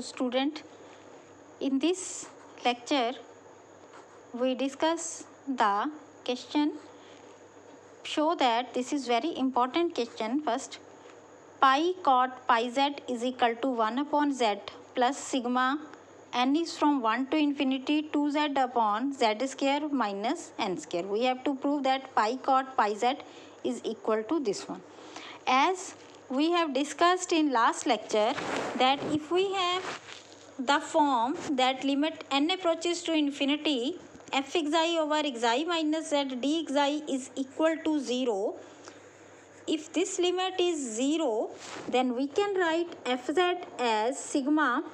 So student, in this lecture we discuss the question. Show that this is very important question. First, pi cot pi z is equal to 1 upon z plus sigma n is from 1 to infinity 2z upon z square minus n square. We have to prove that pi cot pi z is equal to this one. As we have discussed in last lecture that if we have the form that limit n approaches to infinity, f(xi) over xi minus z dxi is equal to 0. If this limit is 0, then we can write fz as sigma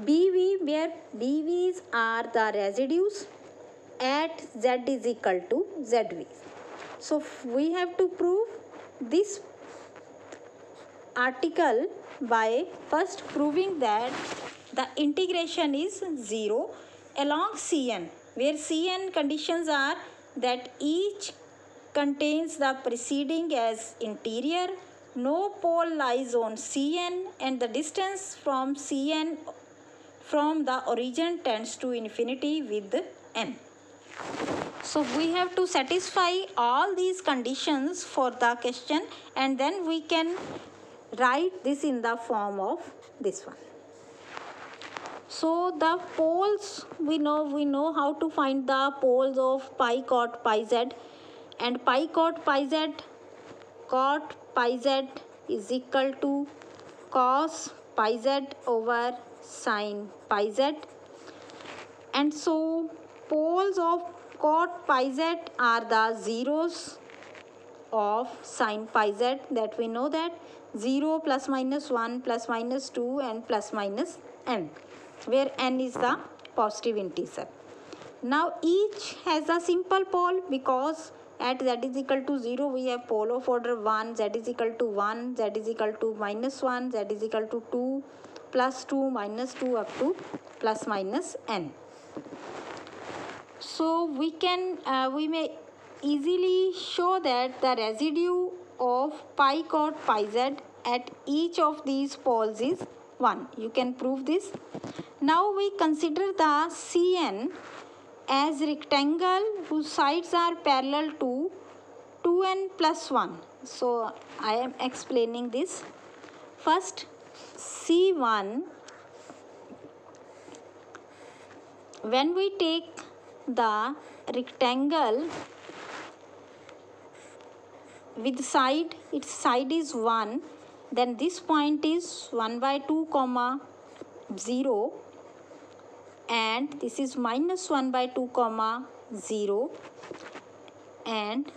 bv, where bv's are the residues at z is equal to zv. So we have to prove this article by first proving that the integration is 0 along Cn, where Cn conditions are that each contains the preceding as interior, no pole lies on Cn, and the distance from Cn from the origin tends to infinity with n. So we have to satisfy all these conditions for the question, and then we can write this in the form of this one. So the poles, we know how to find the poles of pi cot pi z, and pi cot pi z is equal to cos pi z over sin pi z, and so poles of cot pi z are the zeros of sin pi z, that we know that 0 plus minus 1 plus minus 2 and plus minus n, where n is the positive integer. Now each has a simple pole because at z is equal to 0 we have pole of order 1, z is equal to 1, z is equal to minus 1, z is equal to 2, plus 2, minus 2 up to plus minus n. So we may easily show that the residue of pi cot pi z at each of these poles is 1. You can prove this. Now we consider the Cn as rectangle whose sides are parallel to 2n plus 1. So I am explaining this. First, C1, when we take the rectangle with side, its side is 1, then this point is 1 by 2 comma 0, and this is minus 1 by 2 comma 0, and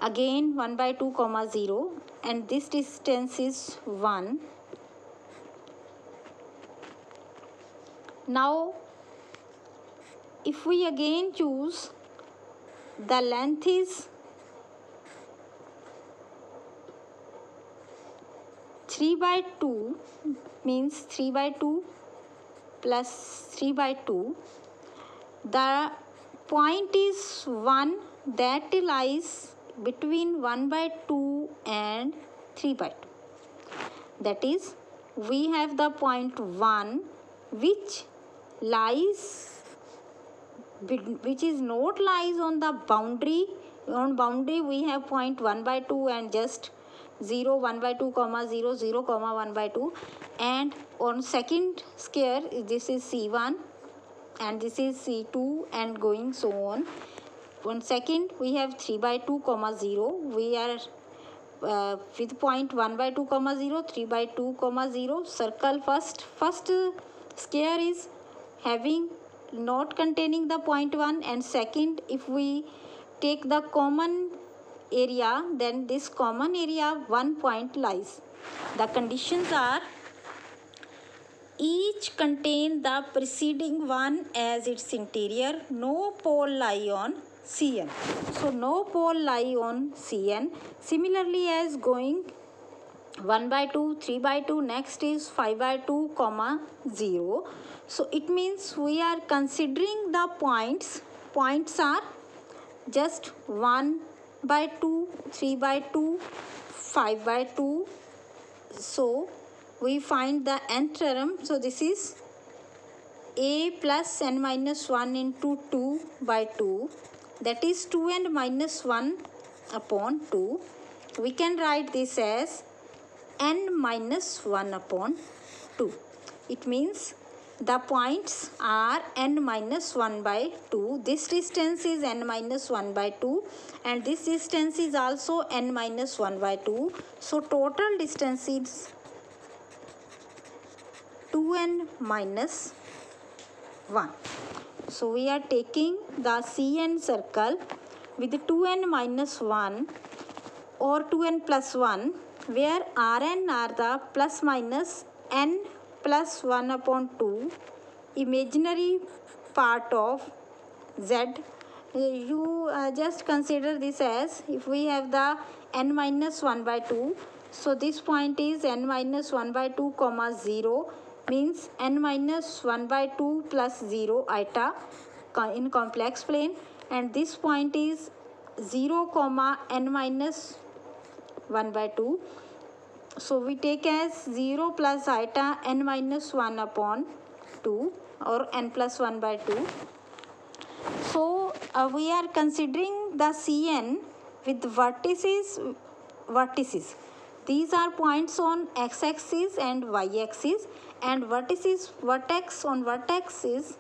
again 1 by 2 comma 0, and this distance is 1. Now if we again choose, the length is 3 by 2, means 3 by 2 plus 3 by 2. The point is 1 that lies between 1 by 2 and 3 by 2. That is, we have the point 1 which is not lies on the boundary. On boundary we have point 1 by 2 and just 0, 1 by 2 comma 0, 0 comma 1 by 2, and on second square this is C1 and this is C2 and going so on. On second we have 3 by 2 comma 0. We are with point 1 by 2 comma 0, 3 by 2 comma 0. Circle first square is having not containing the point 1, and second if we take the common area, then this common area 1 point lies. The conditions are each contain the preceding one as its interior, no pole lie on Cn. So no pole lie on Cn. Similarly as going 1 by 2, 3 by 2, next is 5 by 2 comma 0. So it means we are considering the points are just 1 by 2, 3 by 2, 5 by 2. So we find the nth term. So this is a plus n minus 1 into 2 by 2, that is 2n minus 1 upon 2. We can write this as n minus 1 upon 2. It means the points are n minus 1 by 2. This distance is n minus 1 by 2 and this distance is also n minus 1 by 2. So total distance is 2n minus 1. So we are taking the Cn circle with 2n minus 1 or 2n plus 1, where Rn are the plus minus n plus 1 upon 2 imaginary part of z. You just consider this as, if we have the n minus 1 by 2, so this point is n minus 1 by 2 comma 0, means n minus 1 by 2 plus 0 iota in complex plane, and this point is 0 comma n minus 1 by 2. So we take as 0 plus iota n minus 1 upon 2 or n plus 1 by 2. So we are considering the Cn with vertices. These are points on x-axis and y-axis, and vertex on vertex is,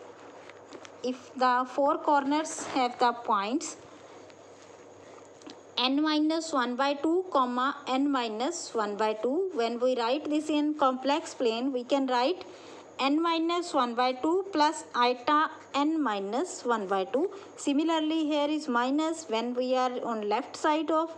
if the four corners have the points n minus 1 by 2 comma n minus 1 by 2. When we write this in complex plane, we can write n minus 1 by 2 plus iota n minus 1 by 2. Similarly, here is minus when we are on left side of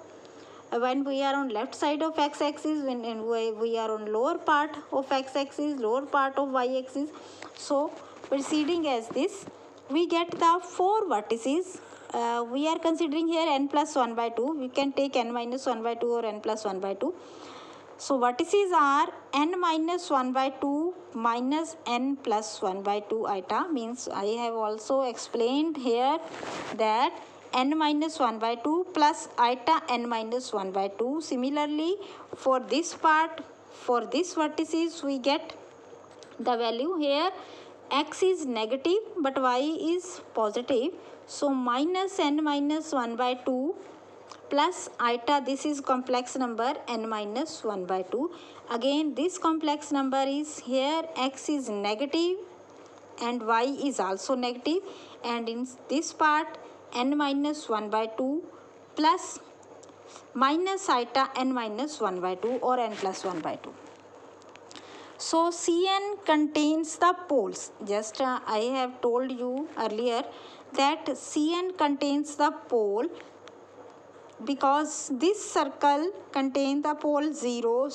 x-axis, when we are on lower part of x-axis, lower part of y-axis. So proceeding as this, we get the four vertices. We are considering here n plus 1 by 2. We can take n minus 1 by 2 or n plus 1 by 2. So vertices are n minus 1 by 2 minus n plus 1 by 2 iota, means I have also explained here that n minus 1 by 2 plus iota n minus 1 by 2. Similarly, for this part, for this vertices, we get the value here. X is negative but y is positive. So minus n minus 1 by 2 plus iota, this is complex number n minus 1 by 2. Again, this complex number is here, x is negative and y is also negative, and in this part n minus 1 by 2 plus minus iota n minus 1 by 2 or n plus 1 by 2. So Cn contains the poles. Just I have told you earlier that Cn contains the pole, because this circle contains the pole 0,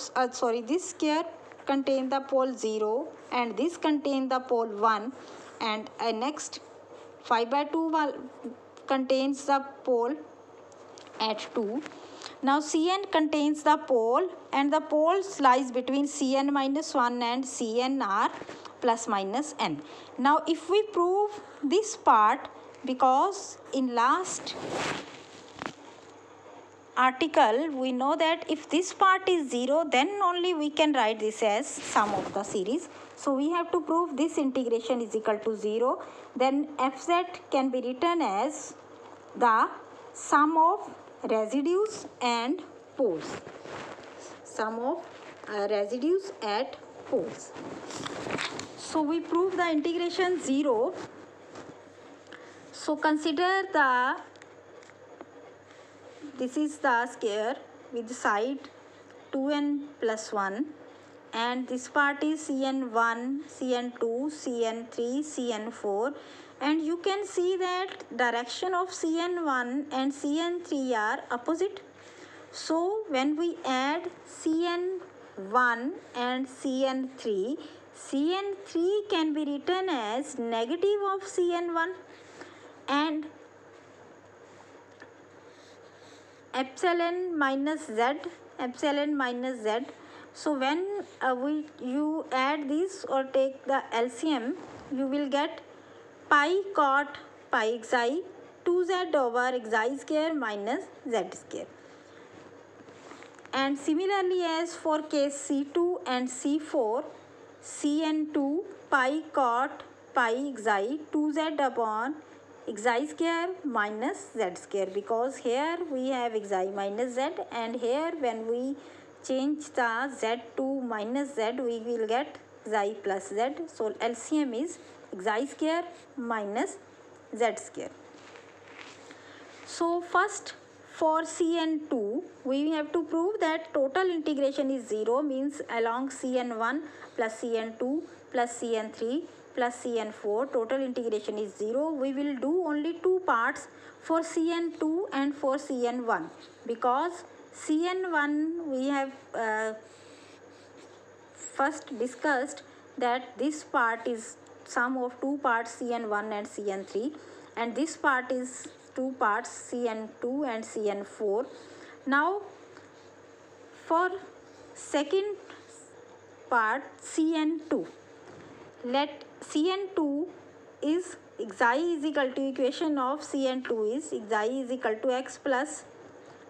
this square contains the pole 0 and this contains the pole 1, and next 5 by 2 contains the pole at 2. Now Cn contains the pole, and the poles lies between Cn minus 1 and Cn are plus minus n. Now if we prove this part, because in last article we know that if this part is 0, then only we can write this as sum of the series. So we have to prove this integration is equal to 0. Then fz can be written as the sum of residues and poles. Sum of residues at poles. So we prove the integration 0. So consider this is the square with side 2n plus 1, and this part is Cn1, Cn2, Cn3, Cn4, and you can see that direction of Cn1 and Cn3 are opposite. So when we add Cn1 and Cn3, Cn3 can be written as negative of Cn1 and epsilon minus z. So when you add this or take the LCM, you will get pi cot pi xi 2z over xi square minus z square. And similarly as for case C2 and C4, Cn2 pi cot pi xi 2z upon xi square minus z square, because here we have xi minus z, and here when we change the z to minus z we will get xi plus z. So LCM is xi square minus z square. So first for Cn2 we have to prove that total integration is 0, means along Cn1 plus Cn2 plus Cn3 plus Cn4 total integration is 0. We will do only two parts for Cn2 and for Cn1, because Cn1 we have first discussed that this part is sum of two parts Cn1 and Cn3, and this part is two parts Cn2 and Cn4. Now for second part Cn2, let Cn2 is xi is equal to, equation of Cn2 is xi is equal to x plus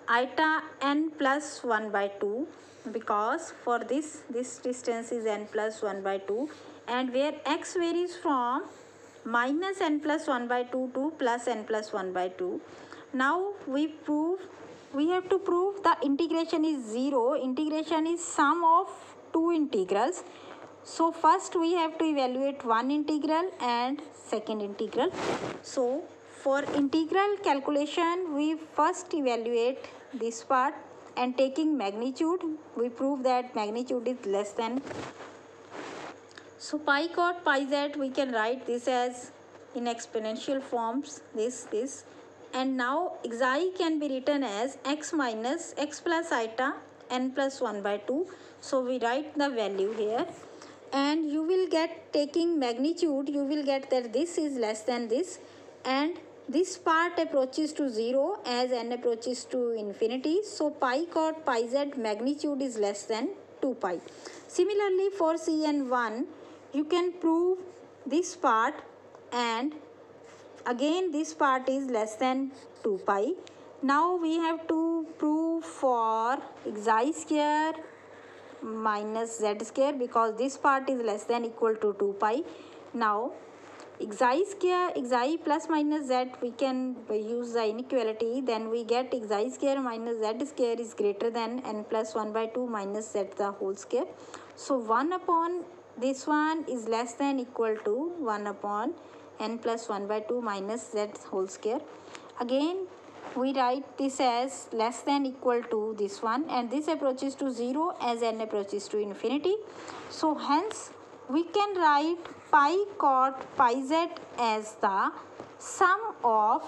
eta n plus 1 by 2, because for this distance is n plus 1 by 2, and where x varies from minus n plus 1 by 2 to plus n plus 1 by 2. Now we have to prove the integration is 0. Integration is sum of two integrals. So first we have to evaluate one integral and second integral. So for integral calculation we first evaluate this part, and taking magnitude we prove that magnitude is less than. So pi cot pi z we can write this as in exponential forms, this, and now xi can be written as x minus x plus eta n plus 1 by 2. So we write the value here, and you will get, taking magnitude you will get that this is less than this, and this part approaches to 0 as n approaches to infinity. So pi cot pi z magnitude is less than 2 pi. Similarly for Cn1 you can prove this part, and again this part is less than 2 pi. Now we have to prove for xi square minus z square, because this part is less than equal to 2 pi. Now xi square, xi plus minus z, we can use the inequality, then we get xi square minus z square is greater than n plus 1 by 2 minus z the whole square. So 1 upon this one is less than equal to 1 upon n plus 1 by 2 minus z whole square. Again we write this as less than equal to this one, and this approaches to 0 as n approaches to infinity. So hence we can write pi cot pi z as the sum of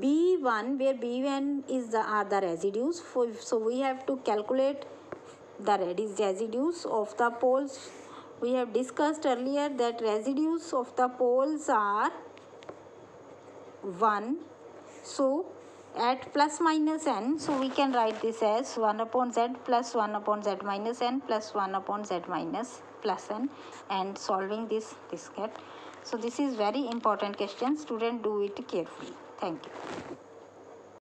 B1, where B1 is are the residues. So we have to calculate the residues of the poles. We have discussed earlier that residues of the poles are 1. So at plus minus n, so we can write this as 1 upon z plus 1 upon z minus n plus 1 upon z minus plus n, and solving this get. So this is very important question. Student, do it carefully. Thank you.